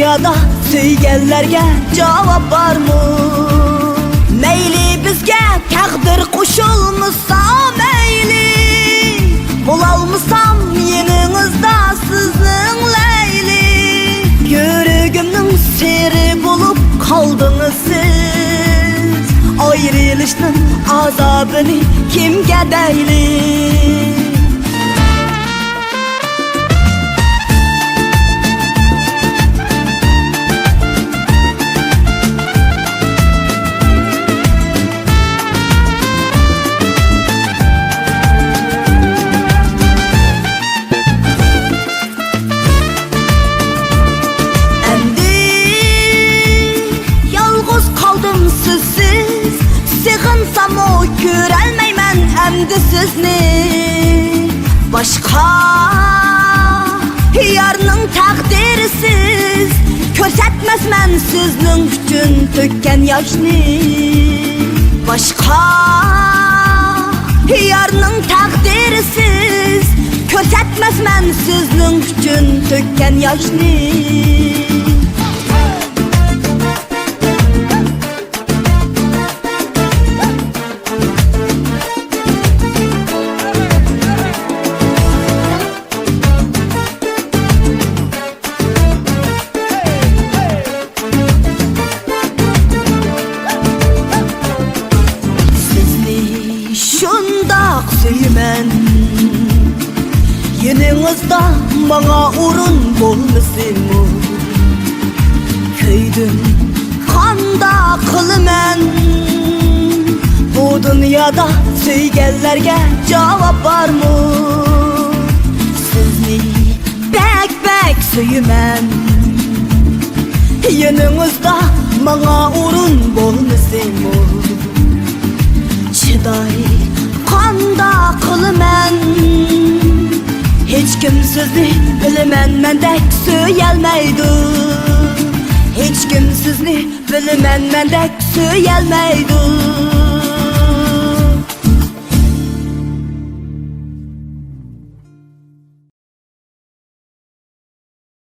dünyada söygenlerge cevap var mı? Meyli bizge takdir koşulmuşsa meyli, bulalmışsam yeninizde sizin leyli. Yürügümün seri bulup kaldınız siz, ayrılışın azabını kimge deyli? Sığınsam o görəlməymen əmdi sizni. Başka yarının təqdirisiz körsetmez mən sizin üçün tökken yaşını. Başka yarının təqdirisiz körsetmez mən sizin üçün tökken yaşını. Söymen yeninizde bana urun bolmasın mı? Köydüm kanda kılmen, bu dünyada söygenlerge cevap var mı? Sizni bek söymen yeninizde bana urun bolmasın mı? Çıday kanda kılmen, hiç kim sizni bilemen mendek söyelmeydi. Hiç kim sizni bilemen mendek söyelmeydi.